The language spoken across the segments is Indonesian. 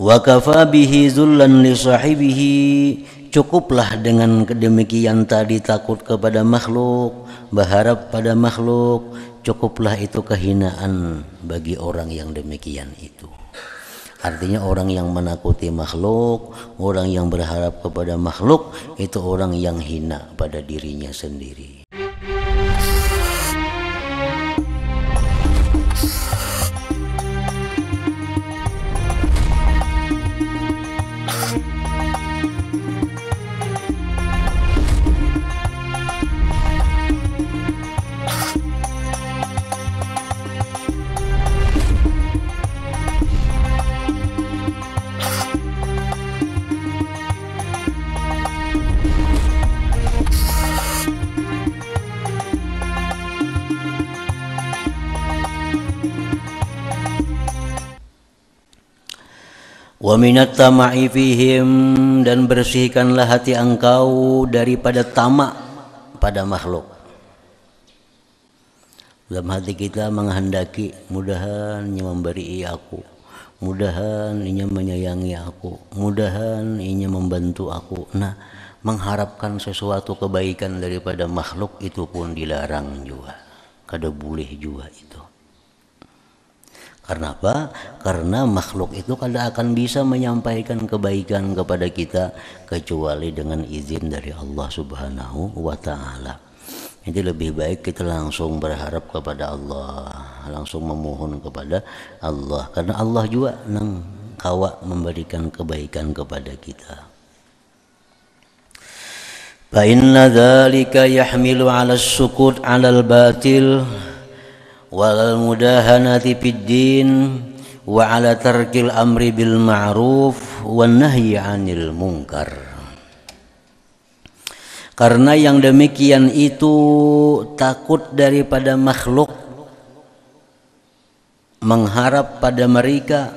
Wa kafa bihi zullan li sahibihi, cukuplah dengan demikian tadi takut kepada makhluk, berharap pada makhluk, cukuplah itu kehinaan bagi orang yang demikian itu. Artinya orang yang menakuti makhluk, orang yang berharap kepada makhluk, itu orang yang hina pada dirinya sendiri. Wa minat tama'i fihim, dan bersihkanlah hati engkau daripada tamak pada makhluk. Dalam hati kita menghendaki mudahan ia memberi aku, mudahan ia menyayangi aku, mudahan ia membantu aku. Nah, mengharapkan sesuatu kebaikan daripada makhluk itu pun dilarang juga. Kada boleh juga itu. Karena apa? Karena makhluk itu kada akan bisa menyampaikan kebaikan kepada kita kecuali dengan izin dari Allah Subhanahu wa Ta'ala. Jadi lebih baik kita langsung berharap kepada Allah, langsung memohon kepada Allah, karena Allah juga nang kawa memberikan kebaikan kepada kita. Fa inna dzalika yahmilu 'ala as-sukut 'ala al-batil wal mudahanati fid din wa 'ala tarkil amri bil ma'ruf wan nahyi 'anil munkar. Karena yang demikian itu takut daripada makhluk, mengharap pada mereka,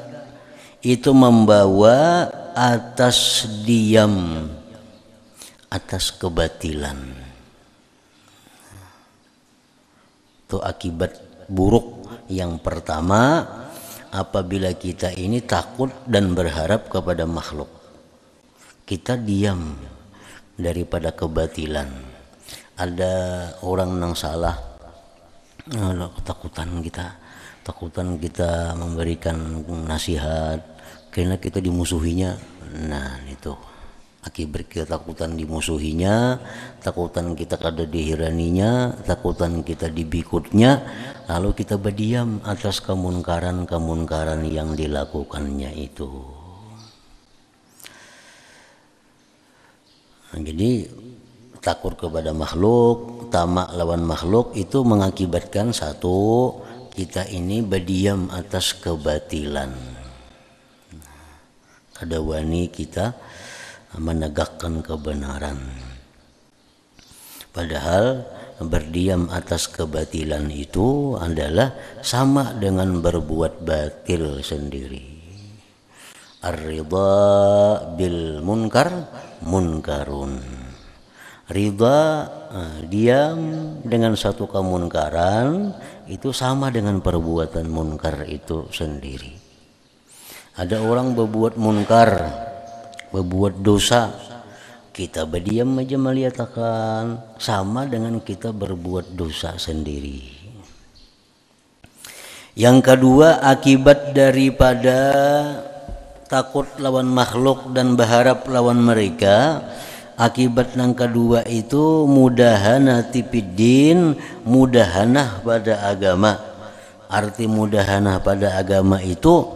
itu membawa atas diam, atas kebatilan. Itu akibat buruk yang pertama apabila kita ini takut dan berharap kepada makhluk. Kita diam daripada kebatilan. Ada orang yang salah, takutan kita memberikan nasihat karena kita dimusuhinya. Nah, itu akibat ketakutan dimusuhinya, takutan kita kada dihiraninya, takutan kita dibikutnya, lalu kita berdiam atas kemunkaran yang dilakukannya itu. Nah, jadi takut kepada makhluk, tamak lawan makhluk itu mengakibatkan satu, kita ini berdiam atas kebatilan. Kada wani kita menegakkan kebenaran. Padahal berdiam atas kebatilan itu adalah sama dengan berbuat batil sendiri. Ar-ridha bil munkar munkarun. Ridha, diam dengan satu kemunkaran itu sama dengan perbuatan munkar itu sendiri. Ada orang berbuat munkar, berbuat dosa, kita berdiam aja melihatkan, sama dengan kita berbuat dosa sendiri. Yang kedua, akibat daripada takut lawan makhluk dan berharap lawan mereka, akibat yang kedua itu mudahanati fiddin, mudahanah pada agama. Arti mudahanah pada agama itu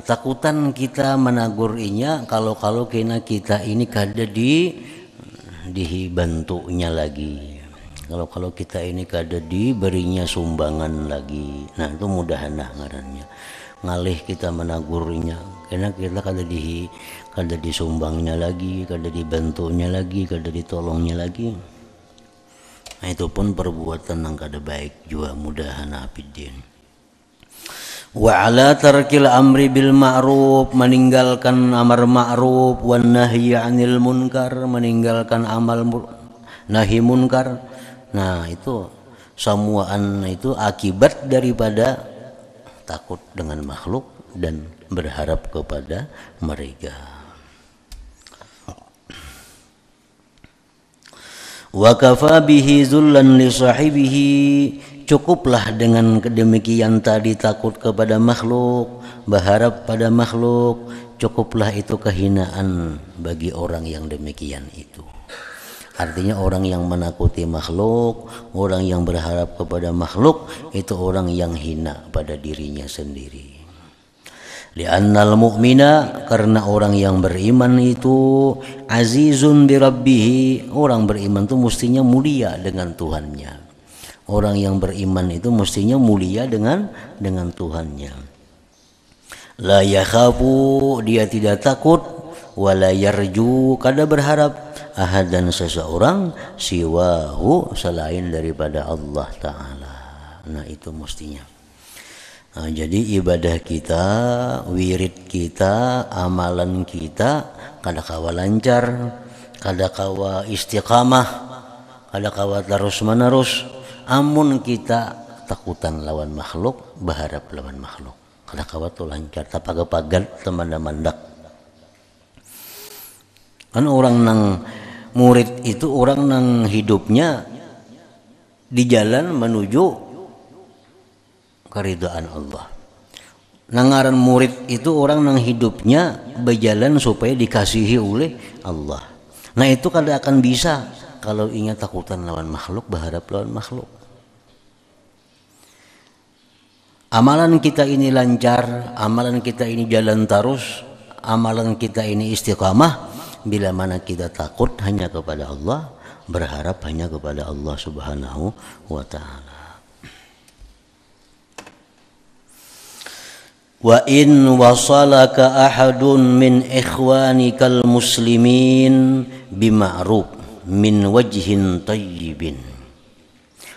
takutan kita menagurinya kalau kena kita ini kada dibantunya lagi, kalau kita ini kada diberinya sumbangan lagi. Nah, itu mudahanah ngarannya. Ngalih kita menagurinya karena kita kada disumbangnya lagi, kada dibantunya lagi, kada ditolongnya lagi. Nah, itu pun perbuatan yang kada baik juga, mudahanah fiddin. Wa 'ala tarkil amri bil ma'ruf, meninggalkan amar ma'ruf, wan nahyi 'anil munkar, meninggalkan amal nahi munkar. Nah, itu semuaan itu akibat daripada takut dengan makhluk dan berharap kepada mereka. Wa kafa bihi zullan li sahibihi, cukuplah dengan demikian tadi takut kepada makhluk, berharap pada makhluk, cukuplah itu kehinaan bagi orang yang demikian itu. Artinya orang yang menakuti makhluk, orang yang berharap kepada makhluk, itu orang yang hina pada dirinya sendiri. Li'annal mu'mina, karena orang yang beriman itu azizun bi rabbih, orang beriman itu mestinya mulia dengan Tuhannya. Orang yang beriman itu mestinya mulia dengan Tuhannya. La yakhafu, dia tidak takut, wala yarju, kada berharap, ahadan seseorang, siwahu, selain daripada Allah Ta'ala. Nah itu mestinya. Nah, jadi ibadah kita, wirid kita, amalan kita kada kawa lancar, kada kawa istiqamah, kada kawa terus menerus, amun kita takutan lawan makhluk, berharap lawan makhluk, kada kawa tu lancar, tapagapagad teman-temandak. Kan orang nang murid itu orang nang hidupnya di jalan menuju keridhaan Allah. Nangaran murid itu orang nang hidupnya berjalan supaya dikasihi oleh Allah. Nah itu kada akan bisa kalau ingat takutan lawan makhluk, berharap lawan makhluk. Amalan kita ini lancar, amalan kita ini jalan terus, amalan kita ini istiqamah bila mana kita takut hanya kepada Allah, berharap hanya kepada Allah Subhanahu wa Ta'ala. Wa in wasalaka ahadun min ikhwanikal muslimin bima'ruf min wajhin tayyibin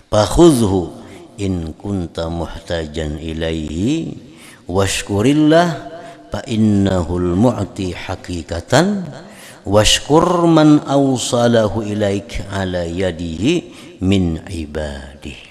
fakhudhu in kunta muhtajan ilaihi washkurillah fa innahul mu'ti hakikatan washkur man awsalahu ilaik ala yadihi min ibadihi.